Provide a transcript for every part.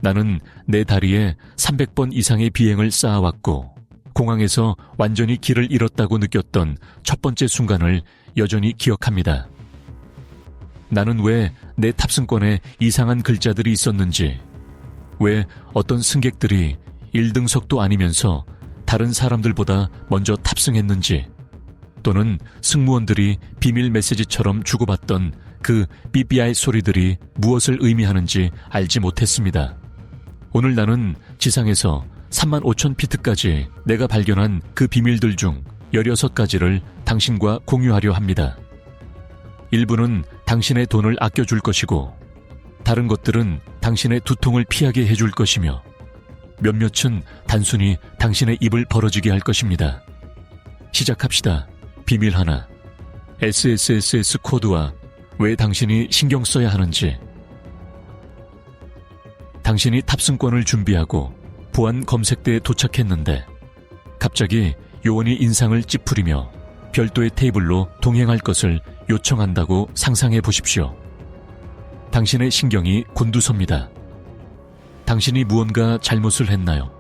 나는 내 다리에 300번 이상의 비행을 쌓아왔고 공항에서 완전히 길을 잃었다고 느꼈던 첫 번째 순간을 여전히 기억합니다. 나는 왜 내 탑승권에 이상한 글자들이 있었는지, 왜 어떤 승객들이 1등석도 아니면서 다른 사람들보다 먼저 탑승했는지, 또는 승무원들이 비밀 메시지처럼 주고받던 그 BBI 소리들이 무엇을 의미하는지 알지 못했습니다. 오늘 나는 지상에서 35,000피트까지 내가 발견한 그 비밀들 중 16가지를 당신과 공유하려 합니다. 일부는 당신의 돈을 아껴줄 것이고, 다른 것들은 당신의 두통을 피하게 해줄 것이며, 몇몇은 단순히 당신의 입을 벌어지게 할 것입니다. 시작합시다. 비밀 하나. SSSS 코드와 왜 당신이 신경 써야 하는지. 당신이 탑승권을 준비하고 보안 검색대에 도착했는데 갑자기 요원이 인상을 찌푸리며 별도의 테이블로 동행할 것을 요청한다고 상상해 보십시오. 당신의 신경이 곤두섭니다. 당신이 무언가 잘못을 했나요?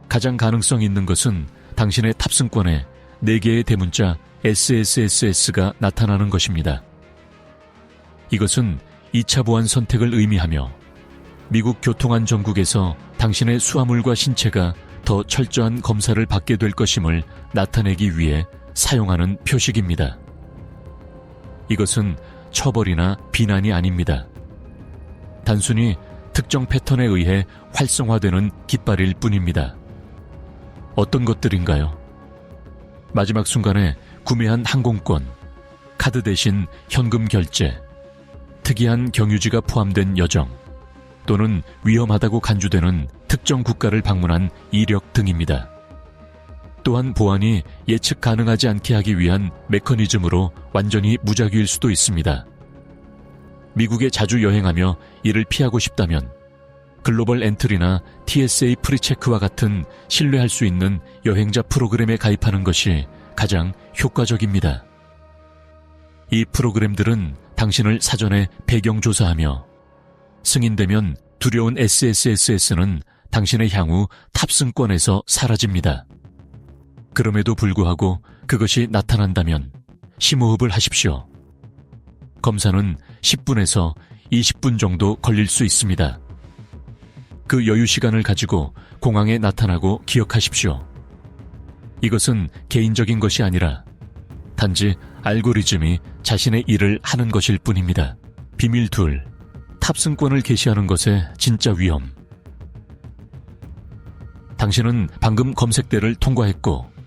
가장 가능성 있는 것은 당신의 탑승권에 4개의 대문자 SSSS가 나타나는 것입니다. 이것은 2차 보안 선택을 의미하며 미국 교통안전국에서 당신의 수화물과 신체가 더 철저한 검사를 받게 될 것임을 나타내기 위해 사용하는 표식입니다. 이것은 처벌이나 비난이 아닙니다. 단순히 특정 패턴에 의해 활성화되는 깃발일 뿐입니다. 어떤 것들인가요? 마지막 순간에 구매한 항공권, 카드 대신 현금 결제, 특이한 경유지가 포함된 여정, 또는 위험하다고 간주되는 특정 국가를 방문한 이력 등입니다. 또한 보안이 예측 가능하지 않게 하기 위한 메커니즘으로 완전히 무작위일 수도 있습니다. 미국에 자주 여행하며 이를 피하고 싶다면 글로벌 엔트리나 TSA 프리체크와 같은 신뢰할 수 있는 여행자 프로그램에 가입하는 것이 가장 효과적입니다. 이 프로그램들은 당신을 사전에 배경조사하며 승인되면 두려운 SSSS는 당신의 향후 탑승권에서 사라집니다. 그럼에도 불구하고 그것이 나타난다면 심호흡을 하십시오. 검사는 10분에서 20분 정도 걸릴 수 있습니다. 그 여유 시간을 가지고 공항에 나타나고 기억하십시오. 이것은 개인적인 것이 아니라 단지 알고리즘이 자신의 일을 하는 것일 뿐입니다. 비밀 2. 탑승권을 게시하는 것의 진짜 위험. 당신은 방금 검색대를 통과했고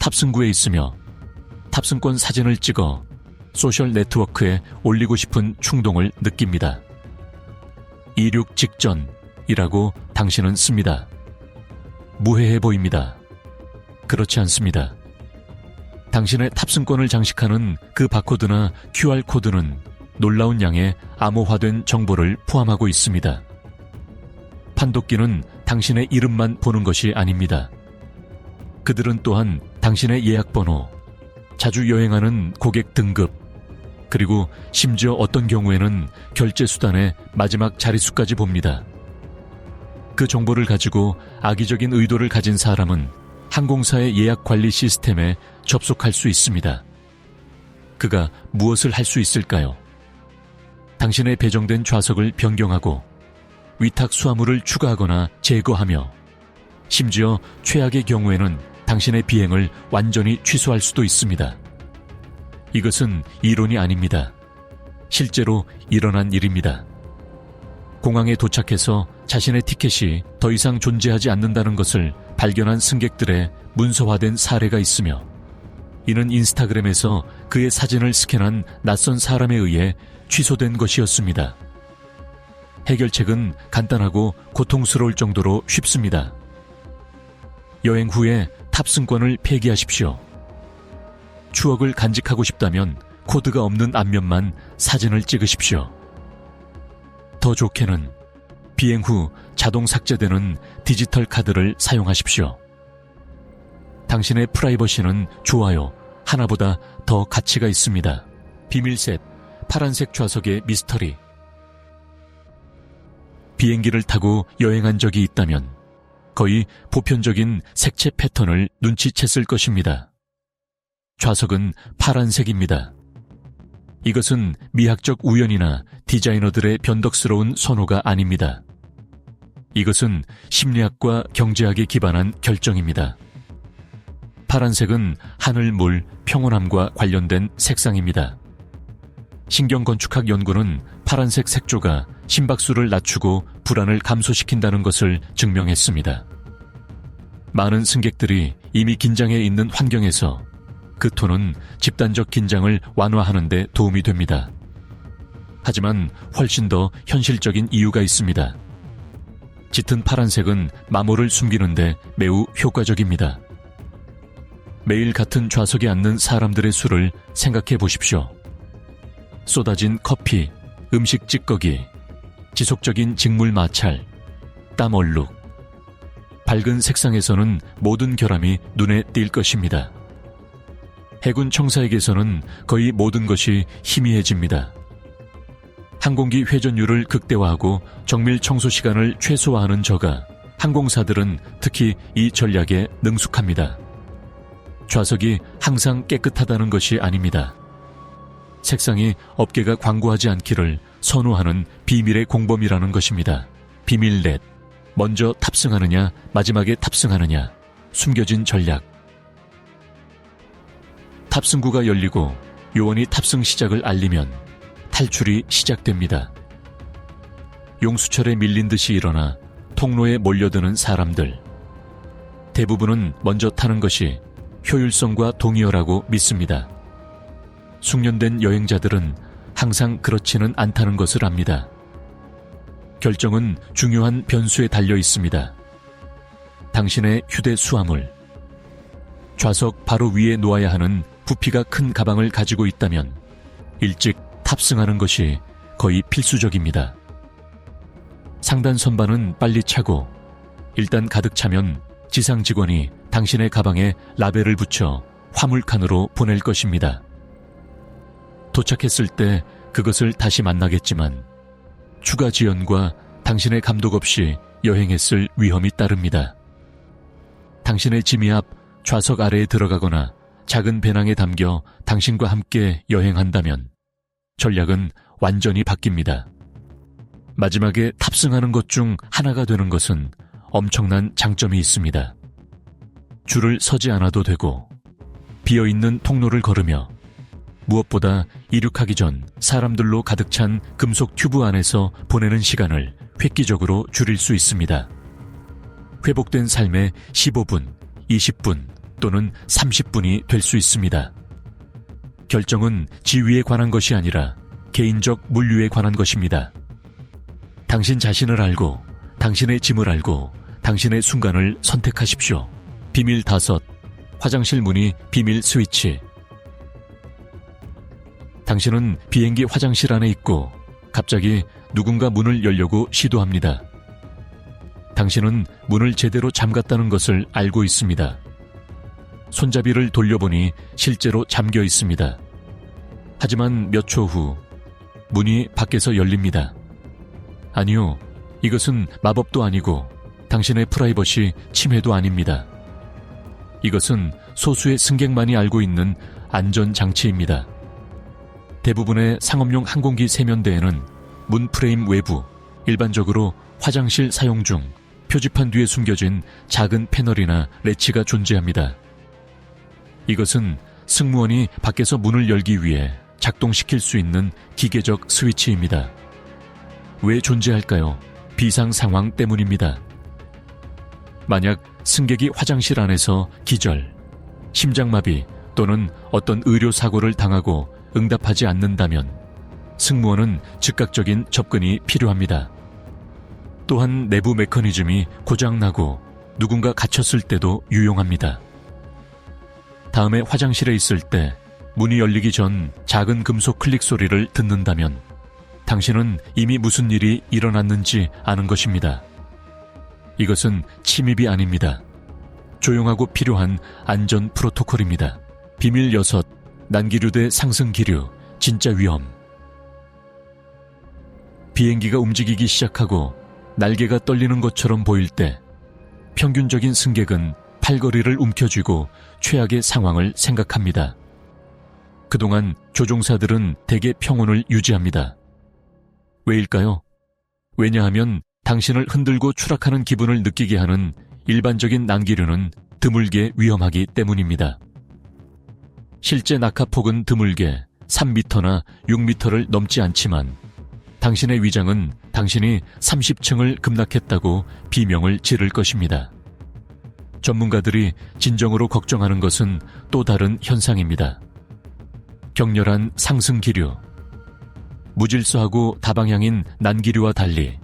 탑승구에 있으며 탑승권 사진을 찍어 소셜 네트워크에 올리고 싶은 충동을 느낍니다. 이륙 직전이라고 당신은 씁니다. 무해해 보입니다. 그렇지 않습니다. 당신의 탑승권을 장식하는 그 바코드나 QR코드는 놀라운 양의 암호화된 정보를 포함하고 있습니다. 판독기는 당신의 이름만 보는 것이 아닙니다. 그들은 또한 당신의 예약번호, 자주 여행하는 고객 등급, 그리고 심지어 어떤 경우에는 결제수단의 마지막 자릿수까지 봅니다. 그 정보를 가지고 악의적인 의도를 가진 사람은 항공사의 예약 관리 시스템에 접속할 수 있습니다. 그가 무엇을 할 수 있을까요? 당신의 배정된 좌석을 변경하고 위탁 수화물을 추가하거나 제거하며 심지어 최악의 경우에는 당신의 비행을 완전히 취소할 수도 있습니다. 이것은 이론이 아닙니다. 실제로 일어난 일입니다. 공항에 도착해서 자신의 티켓이 더 이상 존재하지 않는다는 것을 발견한 승객들의 문서화된 사례가 있으며 이는 인스타그램에서 그의 사진을 스캔한 낯선 사람에 의해 취소된 것이었습니다. 해결책은 간단하고 고통스러울 정도로 쉽습니다. 여행 후에 탑승권을 폐기하십시오. 추억을 간직하고 싶다면 코드가 없는 앞면만 사진을 찍으십시오. 더 좋게는 비행 후 자동 삭제되는 디지털 카드를 사용하십시오. 당신의 프라이버시는 좋아요 하나보다 더 가치가 있습니다. 비밀 셋, 파란색 좌석의 미스터리. 비행기를 타고 여행한 적이 있다면 거의 보편적인 색채 패턴을 눈치챘을 것입니다. 좌석은 파란색입니다. 이것은 미학적 우연이나 디자이너들의 변덕스러운 선호가 아닙니다. 이것은 심리학과 경제학에 기반한 결정입니다. 파란색은 하늘, 물, 평온함과 관련된 색상입니다. 신경건축학 연구는 파란색 색조가 심박수를 낮추고 불안을 감소시킨다는 것을 증명했습니다. 많은 승객들이 이미 긴장해 있는 환경에서 그 톤은 집단적 긴장을 완화하는 데 도움이 됩니다. 하지만 훨씬 더 현실적인 이유가 있습니다. 짙은 파란색은 마모를 숨기는데 매우 효과적입니다. 매일 같은 좌석에 앉는 사람들의 수를 생각해 보십시오. 쏟아진 커피, 음식 찌꺼기, 지속적인 직물 마찰, 땀 얼룩. 밝은 색상에서는 모든 결함이 눈에 띌 것입니다. 해군 청사에게서는 거의 모든 것이 희미해집니다. 항공기 회전율을 극대화하고 정밀 청소 시간을 최소화하는 저가 항공사들은 특히 이 전략에 능숙합니다. 좌석이 항상 깨끗하다는 것이 아닙니다. 색상이 업계가 광고하지 않기를 선호하는 비밀의 공범이라는 것입니다. 비밀넷, 먼저 탑승하느냐 마지막에 탑승하느냐, 숨겨진 전략. 탑승구가 열리고 요원이 탑승 시작을 알리면 탈출이 시작됩니다. 용수철에 밀린 듯이 일어나 통로에 몰려드는 사람들. 대부분은 먼저 타는 것이 효율성과 동의어라고 믿습니다. 숙련된 여행자들은 항상 그렇지는 않다는 것을 압니다. 결정은 중요한 변수에 달려 있습니다. 당신의 휴대 수화물. 좌석 바로 위에 놓아야 하는 부피가 큰 가방을 가지고 있다면 일찍 탑승하는 것이 거의 필수적입니다. 상단 선반은 빨리 차고 일단 가득 차면 지상 직원이 당신의 가방에 라벨을 붙여 화물칸으로 보낼 것입니다. 도착했을 때 그것을 다시 만나겠지만 추가 지연과 당신의 감독 없이 여행했을 위험이 따릅니다. 당신의 짐이 앞 좌석 아래에 들어가거나 작은 배낭에 담겨 당신과 함께 여행한다면 전략은 완전히 바뀝니다. 마지막에 탑승하는 것 중 하나가 되는 것은 엄청난 장점이 있습니다. 줄을 서지 않아도 되고 비어있는 통로를 걸으며 무엇보다 이륙하기 전 사람들로 가득 찬 금속 튜브 안에서 보내는 시간을 획기적으로 줄일 수 있습니다. 회복된 삶에 15분, 20분 또는 30분이 될 수 있습니다. 결정은 지위에 관한 것이 아니라 개인적 물류에 관한 것입니다. 당신 자신을 알고 당신의 짐을 알고 당신의 순간을 선택하십시오. 비밀 5. 화장실 문이 비밀 스위치. 당신은 비행기 화장실 안에 있고 갑자기 누군가 문을 열려고 시도합니다. 당신은 문을 제대로 잠갔다는 것을 알고 있습니다. 손잡이를 돌려보니 실제로 잠겨 있습니다. 하지만 몇 초 후 문이 밖에서 열립니다. 아니요, 이것은 마법도 아니고 당신의 프라이버시 침해도 아닙니다. 이것은 소수의 승객만이 알고 있는 안전장치입니다. 대부분의 상업용 항공기 세면대에는 문 프레임 외부, 일반적으로 화장실 사용 중 표지판 뒤에 숨겨진 작은 패널이나 레치가 존재합니다. 이것은 승무원이 밖에서 문을 열기 위해 작동시킬 수 있는 기계적 스위치입니다. 왜 존재할까요? 비상 상황 때문입니다. 만약 승객이 화장실 안에서 기절, 심장마비 또는 어떤 의료사고를 당하고 응답하지 않는다면 승무원은 즉각적인 접근이 필요합니다. 또한 내부 메커니즘이 고장나고 누군가 갇혔을 때도 유용합니다. 다음에 화장실에 있을 때 문이 열리기 전 작은 금속 클릭 소리를 듣는다면 당신은 이미 무슨 일이 일어났는지 아는 것입니다. 이것은 침입이 아닙니다. 조용하고 필요한 안전 프로토콜입니다. 비밀 6. 난기류 대 상승 기류, 진짜 위험. 비행기가 움직이기 시작하고 날개가 떨리는 것처럼 보일 때 평균적인 승객은 팔걸이를 움켜쥐고 최악의 상황을 생각합니다. 그동안 조종사들은 대개 평온을 유지합니다. 왜일까요? 왜냐하면 당신을 흔들고 추락하는 기분을 느끼게 하는 일반적인 난기류는 드물게 위험하기 때문입니다. 실제 낙하폭은 드물게 3m나 6m를 넘지 않지만 당신의 위장은 당신이 30층을 급락했다고 비명을 지를 것입니다. 전문가들이 진정으로 걱정하는 것은 또 다른 현상입니다. 격렬한 상승 기류. 무질서하고 다방향인 난기류와 달리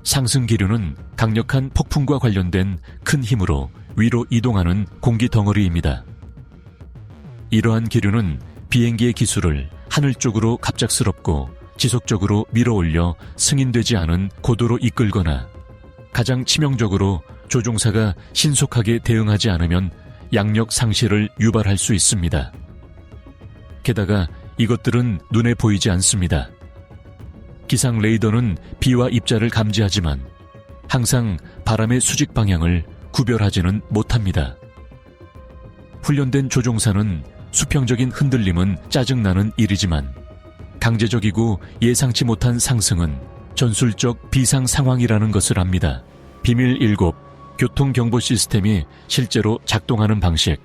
상승 기류는 강력한 폭풍과 관련된 큰 힘으로 위로 이동하는 공기 덩어리입니다. 이러한 기류는 비행기의 기술을 하늘 쪽으로 갑작스럽고 지속적으로 밀어올려 승인되지 않은 고도로 이끌거나 가장 치명적으로 조종사가 신속하게 대응하지 않으면 양력 상실을 유발할 수 있습니다. 게다가 이것들은 눈에 보이지 않습니다. 기상 레이더는 비와 입자를 감지하지만 항상 바람의 수직 방향을 구별하지는 못합니다. 훈련된 조종사는 수평적인 흔들림은 짜증나는 일이지만 강제적이고 예상치 못한 상승은 전술적 비상 상황이라는 것을 압니다. 비밀 7. 교통경보 시스템이 실제로 작동하는 방식.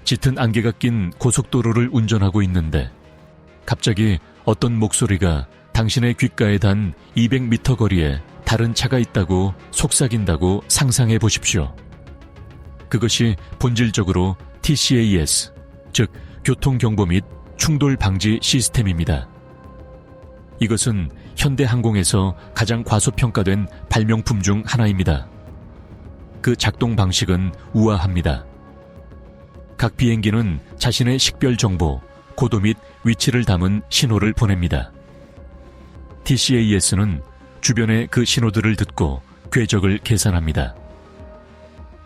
짙은 안개가 낀 고속도로를 운전하고 있는데 갑자기 어떤 목소리가 당신의 귓가에 단 200m 거리에 다른 차가 있다고 속삭인다고 상상해 보십시오. 그것이 본질적으로 TCAS, 즉 교통경보 및 충돌 방지 시스템입니다. 이것은 현대항공에서 가장 과소평가된 발명품 중 하나입니다. 그 작동 방식은 우아합니다. 각 비행기는 자신의 식별 정보, 고도 및 위치를 담은 신호를 보냅니다. TCAS는 주변의 그 신호들을 듣고 궤적을 계산합니다.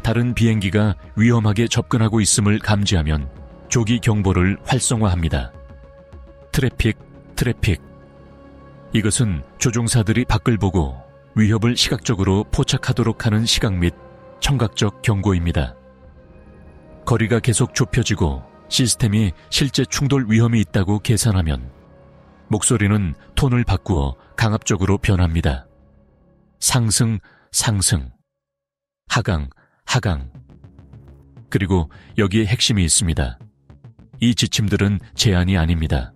다른 비행기가 위험하게 접근하고 있음을 감지하면 조기 경보를 활성화합니다. 트래픽. 이것은 조종사들이 밖을 보고 위협을 시각적으로 포착하도록 하는 시각 및 청각적 경고입니다. 거리가 계속 좁혀지고 시스템이 실제 충돌 위험이 있다고 계산하면 목소리는 톤을 바꾸어 강압적으로 변합니다. 상승, 하강. 그리고 여기에 핵심이 있습니다. 이 지침들은 제한이 아닙니다.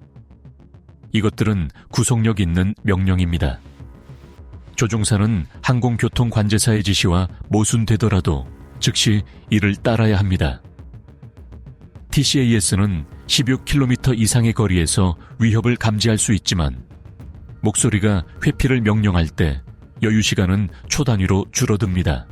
이것들은 구속력 있는 명령입니다. 조종사는 항공교통관제사의 지시와 모순되더라도 즉시 이를 따라야 합니다. TCAS는 16km 이상의 거리에서 위협을 감지할 수 있지만 목소리가 회피를 명령할 때 여유시간은 초 단위로 줄어듭니다.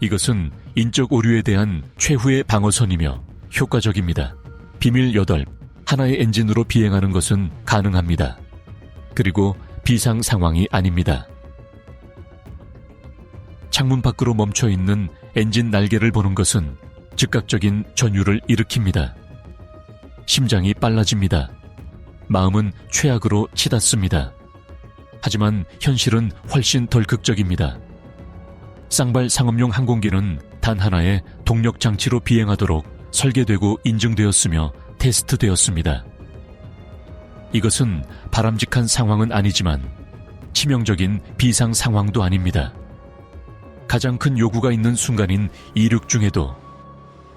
이것은 인적 오류에 대한 최후의 방어선이며 효과적입니다. 비밀 8. 하나의 엔진으로 비행하는 것은 가능합니다. 그리고 비상 상황이 아닙니다. 창문 밖으로 멈춰있는 엔진 날개를 보는 것은 즉각적인 전율을 일으킵니다. 심장이 빨라집니다. 마음은 최악으로 치닫습니다. 하지만 현실은 훨씬 덜 극적입니다. 쌍발 상업용 항공기는 단 하나의 동력 장치로 비행하도록 설계되고 인증되었으며 테스트되었습니다. 이것은 바람직한 상황은 아니지만 치명적인 비상 상황도 아닙니다. 가장 큰 요구가 있는 순간인 이륙 중에도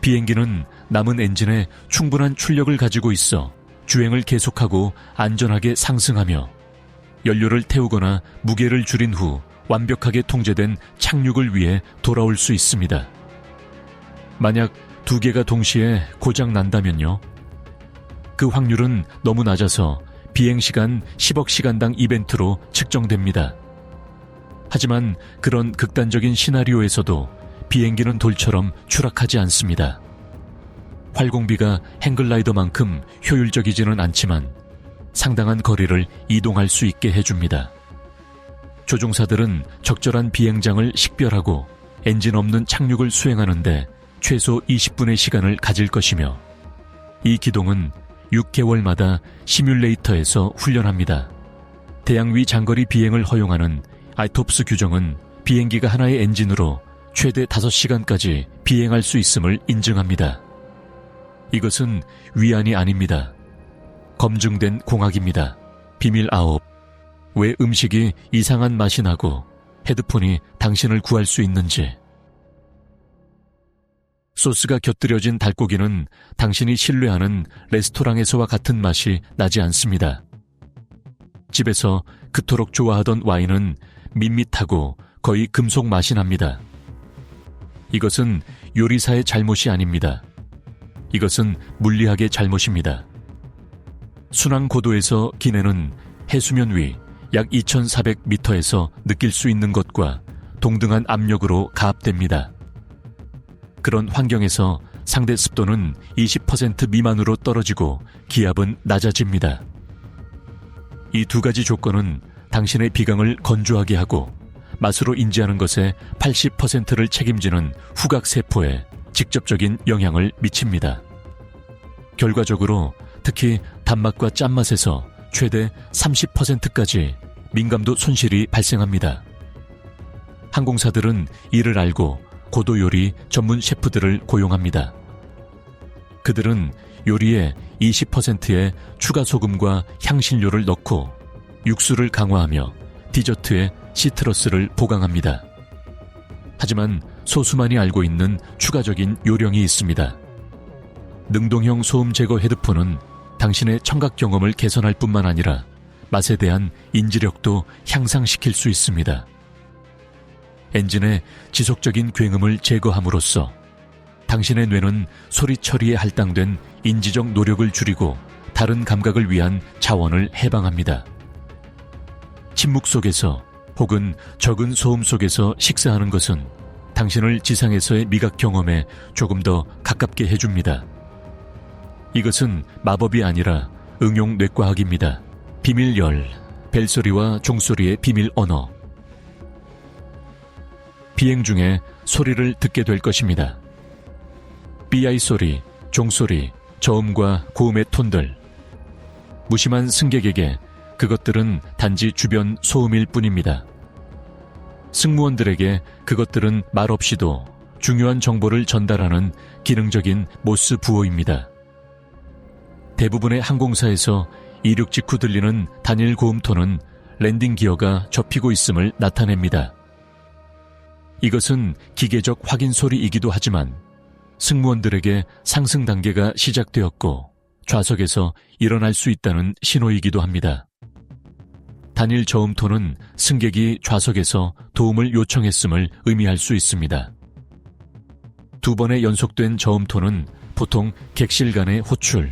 비행기는 남은 엔진에 충분한 출력을 가지고 있어 주행을 계속하고 안전하게 상승하며 연료를 태우거나 무게를 줄인 후 완벽하게 통제된 착륙을 위해 돌아올 수 있습니다. 만약 2개가 동시에 고장 난다면요? 그 확률은 너무 낮아서 비행시간 10억 시간당 이벤트로 측정됩니다. 하지만 그런 극단적인 시나리오에서도 비행기는 돌처럼 추락하지 않습니다. 활공비가 행글라이더만큼 효율적이지는 않지만 상당한 거리를 이동할 수 있게 해줍니다. 조종사들은 적절한 비행장을 식별하고 엔진 없는 착륙을 수행하는데 최소 20분의 시간을 가질 것이며 이 기동은 6개월마다 시뮬레이터에서 훈련합니다. 대양위 장거리 비행을 허용하는 아이톱스 규정은 비행기가 하나의 엔진으로 최대 5시간까지 비행할 수 있음을 인증합니다. 이것은 위안이 아닙니다. 검증된 공학입니다. 비밀 9. 왜 음식이 이상한 맛이 나고 헤드폰이 당신을 구할 수 있는지. 소스가 곁들여진 닭고기는 당신이 신뢰하는 레스토랑에서와 같은 맛이 나지 않습니다. 집에서 그토록 좋아하던 와인은 밋밋하고 거의 금속 맛이 납니다. 이것은 요리사의 잘못이 아닙니다. 이것은 물리학의 잘못입니다. 순항 고도에서 기내는 해수면 위 약 2,400m에서 느낄 수 있는 것과 동등한 압력으로 가압됩니다. 그런 환경에서 상대 습도는 20% 미만으로 떨어지고 기압은 낮아집니다. 이 두 가지 조건은 당신의 비강을 건조하게 하고 맛으로 인지하는 것의 80%를 책임지는 후각세포에 직접적인 영향을 미칩니다. 결과적으로 특히 단맛과 짠맛에서 최대 30%까지 민감도 손실이 발생합니다. 항공사들은 이를 알고 고도 요리 전문 셰프들을 고용합니다. 그들은 요리에 20%의 추가 소금과 향신료를 넣고 육수를 강화하며 디저트에 시트러스를 보강합니다. 하지만 소수만이 알고 있는 추가적인 요령이 있습니다. 능동형 소음 제거 헤드폰은 당신의 청각 경험을 개선할 뿐만 아니라 맛에 대한 인지력도 향상시킬 수 있습니다. 엔진의 지속적인 굉음을 제거함으로써 당신의 뇌는 소리 처리에 할당된 인지적 노력을 줄이고 다른 감각을 위한 자원을 해방합니다. 침묵 속에서 혹은 적은 소음 속에서 식사하는 것은 당신을 지상에서의 미각 경험에 조금 더 가깝게 해줍니다. 이것은 마법이 아니라 응용 뇌과학입니다. 비밀 10. 벨소리와 종소리의 비밀 언어. 비행 중에 소리를 듣게 될 것입니다. BI 소리, 종소리, 저음과 고음의 톤들. 무심한 승객에게 그것들은 단지 주변 소음일 뿐입니다. 승무원들에게 그것들은 말 없이도 중요한 정보를 전달하는 기능적인 모스 부호입니다. 대부분의 항공사에서 이륙 직후 들리는 단일 고음톤은 랜딩 기어가 접히고 있음을 나타냅니다. 이것은 기계적 확인 소리이기도 하지만 승무원들에게 상승 단계가 시작되었고 좌석에서 일어날 수 있다는 신호이기도 합니다. 단일 저음톤은 승객이 좌석에서 도움을 요청했음을 의미할 수 있습니다. 두 번의 연속된 저음톤은 보통 객실 간의 호출,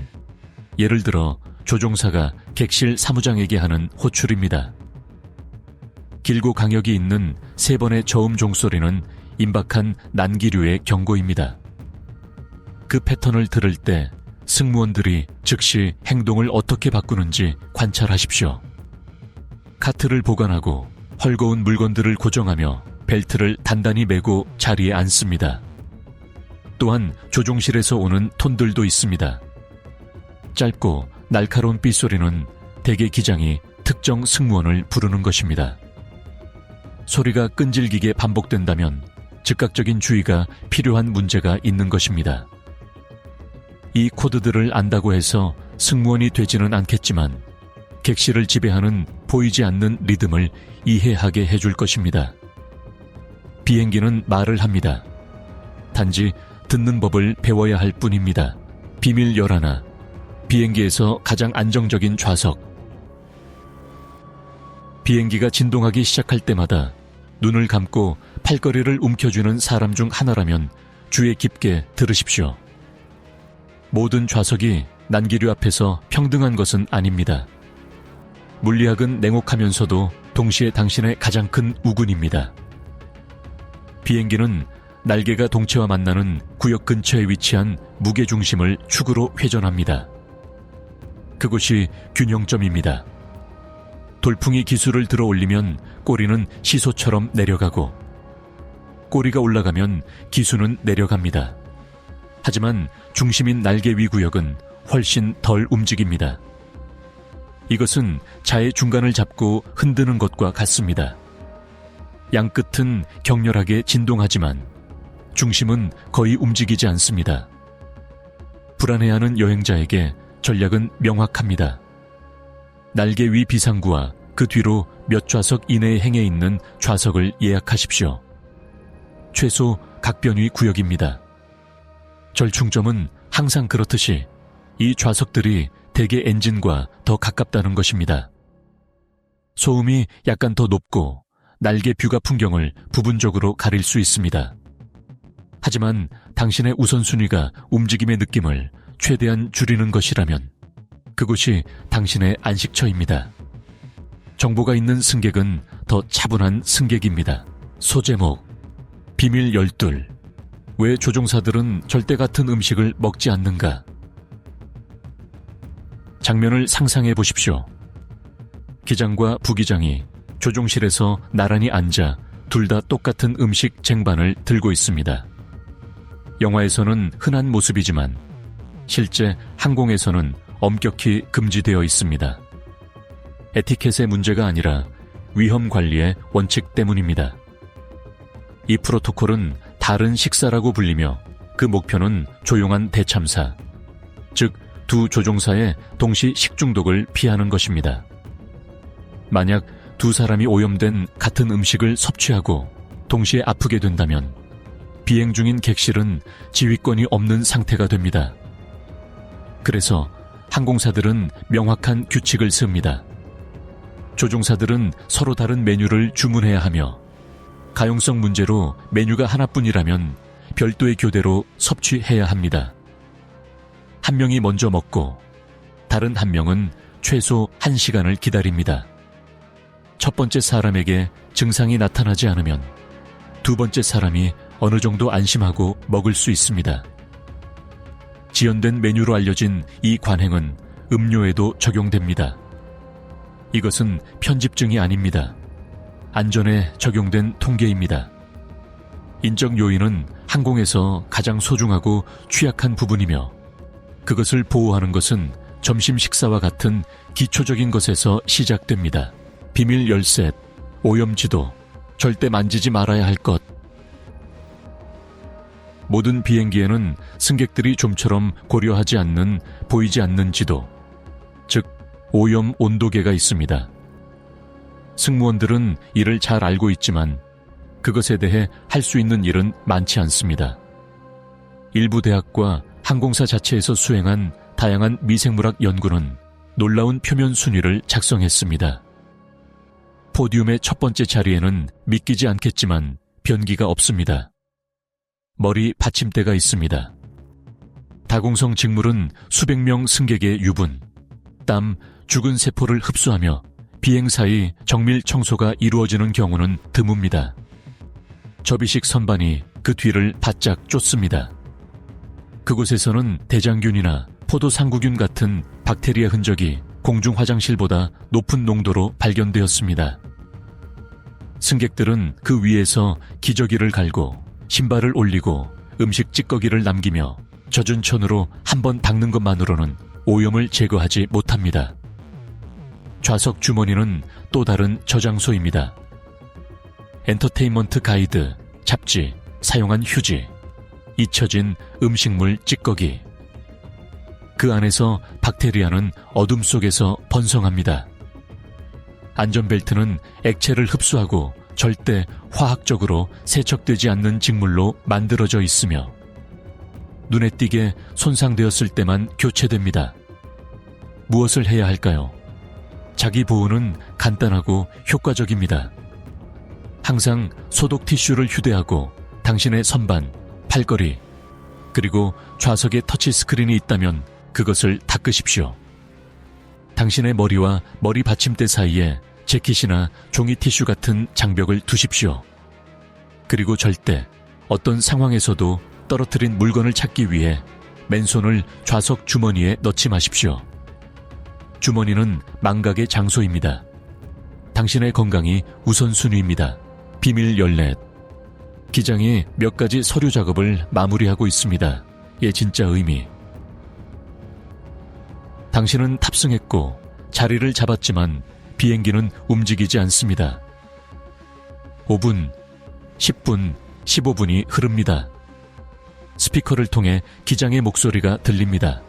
예를 들어 조종사가 객실 사무장에게 하는 호출입니다. 길고 강역이 있는 세 번의 저음 종소리는 임박한 난기류의 경고입니다. 그 패턴을 들을 때 승무원들이 즉시 행동을 어떻게 바꾸는지 관찰하십시오. 카트를 보관하고 헐거운 물건들을 고정하며 벨트를 단단히 매고 자리에 앉습니다. 또한 조종실에서 오는 톤들도 있습니다. 짧고 날카로운 삐소리는 대개 기장이 특정 승무원을 부르는 것입니다. 소리가 끈질기게 반복된다면 즉각적인 주의가 필요한 문제가 있는 것입니다. 이 코드들을 안다고 해서 승무원이 되지는 않겠지만 객실을 지배하는 보이지 않는 리듬을 이해하게 해줄 것입니다. 비행기는 말을 합니다. 단지 듣는 법을 배워야 할 뿐입니다. 비밀 11. 비행기에서 가장 안정적인 좌석. 비행기가 진동하기 시작할 때마다 눈을 감고 팔걸이를 움켜쥐는 사람 중 하나라면 주의 깊게 들으십시오. 모든 좌석이 난기류 앞에서 평등한 것은 아닙니다. 물리학은 냉혹하면서도 동시에 당신의 가장 큰 우군입니다. 비행기는 날개가 동체와 만나는 구역 근처에 위치한 무게중심을 축으로 회전합니다. 그곳이 균형점입니다. 돌풍이 기술을 들어 올리면 꼬리는 시소처럼 내려가고 꼬리가 올라가면 기수는 내려갑니다. 하지만 중심인 날개 위 구역은 훨씬 덜 움직입니다. 이것은 자의 중간을 잡고 흔드는 것과 같습니다. 양끝은 격렬하게 진동하지만 중심은 거의 움직이지 않습니다. 불안해하는 여행자에게 전략은 명확합니다. 날개 위 비상구와 그 뒤로 몇 좌석 이내에 행해 있는 좌석을 예약하십시오. 최소 각변위 구역입니다. 절충점은 항상 그렇듯이 이 좌석들이 대개 엔진과 더 가깝다는 것입니다. 소음이 약간 더 높고 날개 뷰가 풍경을 부분적으로 가릴 수 있습니다. 하지만 당신의 우선순위가 움직임의 느낌을 최대한 줄이는 것이라면 그곳이 당신의 안식처입니다. 정보가 있는 승객은 더 차분한 승객입니다. 소제목: 비밀 12. 왜 조종사들은 절대 같은 음식을 먹지 않는가? 장면을 상상해 보십시오. 기장과 부기장이 조종실에서 나란히 앉아 둘 다 똑같은 음식 쟁반을 들고 있습니다. 영화에서는 흔한 모습이지만 실제 항공에서는 엄격히 금지되어 있습니다. 에티켓의 문제가 아니라 위험 관리의 원칙 때문입니다. 이 프로토콜은 다른 식사라고 불리며 그 목표는 조용한 대참사, 즉 두 조종사의 동시 식중독을 피하는 것입니다. 만약 두 사람이 오염된 같은 음식을 섭취하고 동시에 아프게 된다면 비행 중인 객실은 지휘권이 없는 상태가 됩니다. 그래서 항공사들은 명확한 규칙을 씁니다. 조종사들은 서로 다른 메뉴를 주문해야 하며 가용성 문제로 메뉴가 하나뿐이라면 별도의 교대로 섭취해야 합니다. 한 명이 먼저 먹고 다른 한 명은 최소 1시간을 기다립니다. 첫 번째 사람에게 증상이 나타나지 않으면 두 번째 사람이 어느 정도 안심하고 먹을 수 있습니다. 지연된 메뉴로 알려진 이 관행은 음료에도 적용됩니다. 이것은 편집증이 아닙니다. 안전에 적용된 통계입니다. 인적 요인은 항공에서 가장 소중하고 취약한 부분이며 그것을 보호하는 것은 점심 식사와 같은 기초적인 것에서 시작됩니다. 비밀 열셋, 오염지도, 절대 만지지 말아야 할 것. 모든 비행기에는 승객들이 좀처럼 고려하지 않는 보이지 않는 지도, 즉 오염 온도계가 있습니다. 승무원들은 이를 잘 알고 있지만 그것에 대해 할 수 있는 일은 많지 않습니다. 일부 대학과 항공사 자체에서 수행한 다양한 미생물학 연구는 놀라운 표면 순위를 작성했습니다. 포디움의 첫 번째 자리에는 믿기지 않겠지만 변기가 없습니다. 머리 받침대가 있습니다. 다공성 직물은 수백 명 승객의 유분, 땀, 죽은 세포를 흡수하며 비행 사이 정밀 청소가 이루어지는 경우는 드뭅니다. 접이식 선반이 그 뒤를 바짝 쫓습니다. 그곳에서는 대장균이나 포도상구균 같은 박테리아 흔적이 공중 화장실보다 높은 농도로 발견되었습니다. 승객들은 그 위에서 기저귀를 갈고 신발을 올리고 음식 찌꺼기를 남기며 젖은 천으로 한번 닦는 것만으로는 오염을 제거하지 못합니다. 좌석 주머니는 또 다른 저장소입니다. 엔터테인먼트 가이드, 잡지, 사용한 휴지, 잊혀진 음식물 찌꺼기. 그 안에서 박테리아는 어둠 속에서 번성합니다. 안전벨트는 액체를 흡수하고 절대 화학적으로 세척되지 않는 직물로 만들어져 있으며 눈에 띄게 손상되었을 때만 교체됩니다. 무엇을 해야 할까요? 자기 보호는 간단하고 효과적입니다. 항상 소독 티슈를 휴대하고 당신의 선반, 팔걸이, 그리고 좌석에 터치 스크린이 있다면 그것을 닦으십시오. 당신의 머리와 머리 받침대 사이에 재킷이나 종이 티슈 같은 장벽을 두십시오. 그리고 절대 어떤 상황에서도 떨어뜨린 물건을 찾기 위해 맨손을 좌석 주머니에 넣지 마십시오. 주머니는 망각의 장소입니다. 당신의 건강이 우선순위입니다. 비밀 열넷. 기장이 몇 가지 서류 작업을 마무리하고 있습니다. 의 진짜 의미. 당신은 탑승했고 자리를 잡았지만 비행기는 움직이지 않습니다. 5분, 10분, 15분이 흐릅니다. 스피커를 통해 기장의 목소리가 들립니다.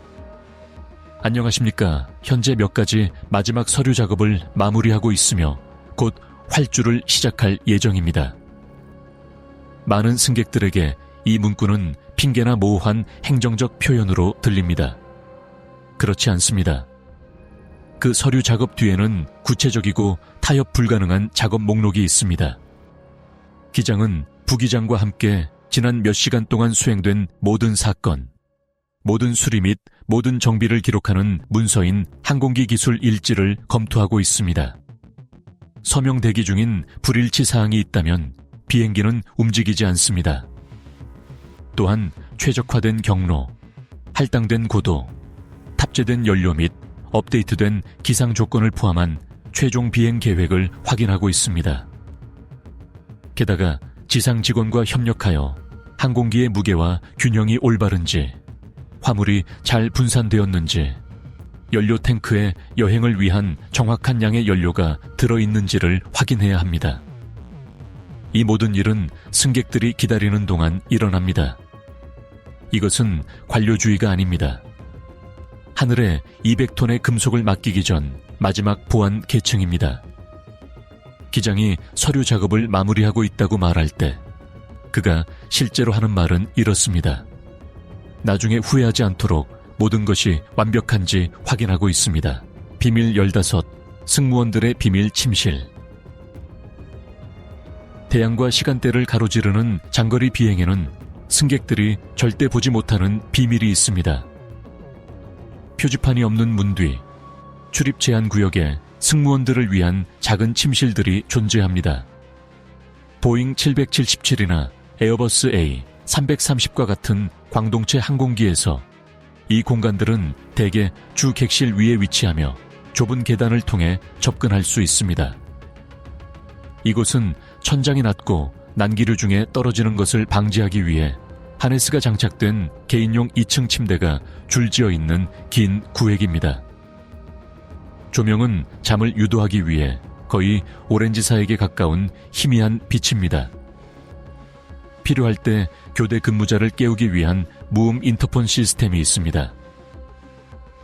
안녕하십니까. 현재 몇 가지 마지막 서류 작업을 마무리하고 있으며 곧 활주를 시작할 예정입니다. 많은 승객들에게 이 문구는 핑계나 모호한 행정적 표현으로 들립니다. 그렇지 않습니다. 그 서류 작업 뒤에는 구체적이고 타협 불가능한 작업 목록이 있습니다. 기장은 부기장과 함께 지난 몇 시간 동안 수행된 모든 사건, 모든 수리 및 모든 정비를 기록하는 문서인 항공기 기술 일지를 검토하고 있습니다. 서명 대기 중인 불일치 사항이 있다면 비행기는 움직이지 않습니다. 또한 최적화된 경로, 할당된 고도, 탑재된 연료 및 업데이트된 기상 조건을 포함한 최종 비행 계획을 확인하고 있습니다. 게다가 지상 직원과 협력하여 항공기의 무게와 균형이 올바른지, 화물이 잘 분산되었는지, 연료 탱크에 여행을 위한 정확한 양의 연료가 들어있는지를 확인해야 합니다. 이 모든 일은 승객들이 기다리는 동안 일어납니다. 이것은 관료주의가 아닙니다. 하늘에 200톤의 금속을 맡기기 전 마지막 보안 계층입니다. 기장이 서류 작업을 마무리하고 있다고 말할 때 그가 실제로 하는 말은 이렇습니다. 나중에 후회하지 않도록 모든 것이 완벽한지 확인하고 있습니다. 비밀 15, 승무원들의 비밀 침실. 태양과 시간대를 가로지르는 장거리 비행에는 승객들이 절대 보지 못하는 비밀이 있습니다. 표지판이 없는 문 뒤, 출입 제한 구역에 승무원들을 위한 작은 침실들이 존재합니다. 보잉 777이나 에어버스 A 330과 같은 광동체 항공기에서 이 공간들은 대개 주 객실 위에 위치하며 좁은 계단을 통해 접근할 수 있습니다. 이곳은 천장이 낮고 난기류 중에 떨어지는 것을 방지하기 위해 하네스가 장착된 개인용 2층 침대가 줄지어 있는 긴 구획입니다. 조명은 잠을 유도하기 위해 거의 오렌지사에게 가까운 희미한 빛입니다. 필요할 때 교대 근무자를 깨우기 위한 무음 인터폰 시스템이 있습니다.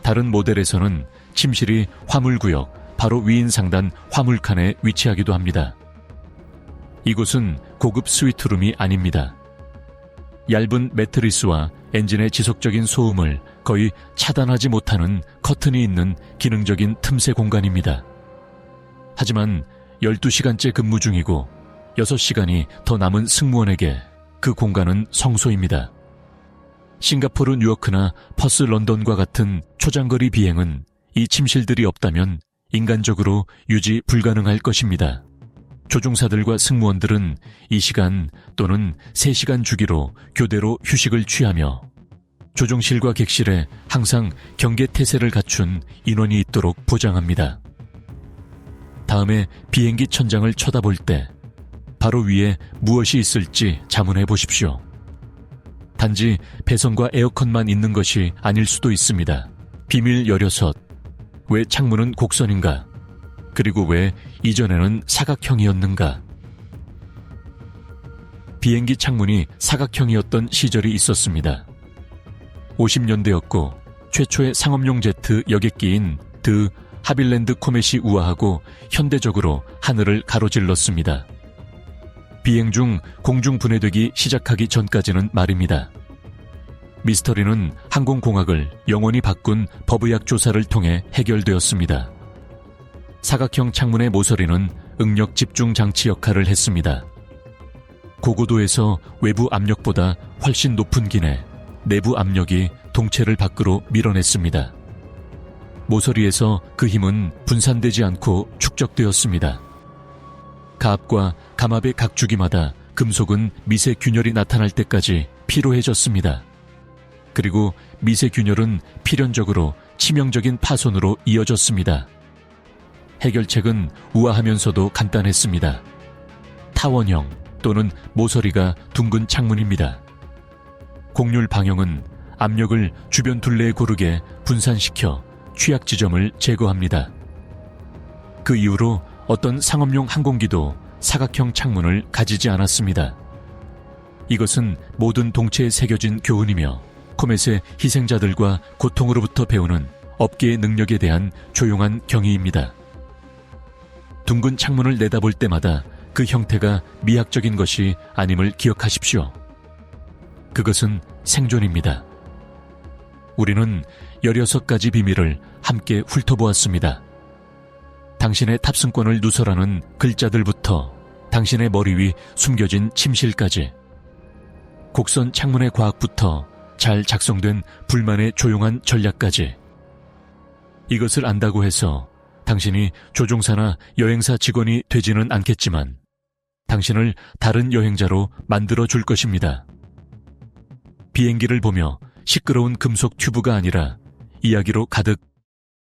다른 모델에서는 침실이 화물구역 바로 위인 상단 화물칸에 위치하기도 합니다. 이곳은 고급 스위트룸이 아닙니다. 얇은 매트리스와 엔진의 지속적인 소음을 거의 차단하지 못하는 커튼이 있는 기능적인 틈새 공간입니다. 하지만 12시간째 근무 중이고 6시간이 더 남은 승무원에게 그 공간은 성소입니다. 싱가포르, 뉴요크나 퍼스, 런던과 같은 초장거리 비행은 이 침실들이 없다면 인간적으로 유지 불가능할 것입니다. 조종사들과 승무원들은 이 시간 또는 3시간 주기로 교대로 휴식을 취하며 조종실과 객실에 항상 경계태세를 갖춘 인원이 있도록 보장합니다. 다음에 비행기 천장을 쳐다볼 때 바로 위에 무엇이 있을지 자문해 보십시오. 단지 배선과 에어컨만 있는 것이 아닐 수도 있습니다. 비밀 16. 왜 창문은 곡선인가? 그리고 왜 이전에는 사각형이었는가? 비행기 창문이 사각형이었던 시절이 있었습니다. 50년대였고 최초의 상업용 제트 여객기인 드 하빌랜드 코멧이 우아하고 현대적으로 하늘을 가로질렀습니다. 비행 중 공중 분해되기 시작하기 전까지는 말입니다. 미스터리는 항공공학을 영원히 바꾼 법의학 조사를 통해 해결되었습니다. 사각형 창문의 모서리는 응력 집중 장치 역할을 했습니다. 고고도에서 외부 압력보다 훨씬 높은 기내, 내부 압력이 동체를 밖으로 밀어냈습니다. 모서리에서 그 힘은 분산되지 않고 축적되었습니다. 가압과 감압의 각 주기마다 금속은 미세 균열이 나타날 때까지 피로해졌습니다. 그리고 미세 균열은 필연적으로 치명적인 파손으로 이어졌습니다. 해결책은 우아하면서도 간단했습니다. 타원형 또는 모서리가 둥근 창문입니다. 곡률 방형은 압력을 주변 둘레에 고르게 분산시켜 취약 지점을 제거합니다. 그 이후로 어떤 상업용 항공기도 사각형 창문을 가지지 않았습니다. 이것은 모든 동체에 새겨진 교훈이며 코멧의 희생자들과 고통으로부터 배우는 업계의 능력에 대한 조용한 경의입니다. 둥근 창문을 내다볼 때마다 그 형태가 미학적인 것이 아님을 기억하십시오. 그것은 생존입니다. 우리는 16가지 비밀을 함께 훑어보았습니다. 당신의 탑승권을 누설하는 글자들부터 당신의 머리 위 숨겨진 침실까지, 곡선 창문의 과학부터 잘 작성된 불만의 조용한 전략까지. 이것을 안다고 해서 당신이 조종사나 여행사 직원이 되지는 않겠지만 당신을 다른 여행자로 만들어줄 것입니다. 비행기를 보며 시끄러운 금속 튜브가 아니라 이야기로 가득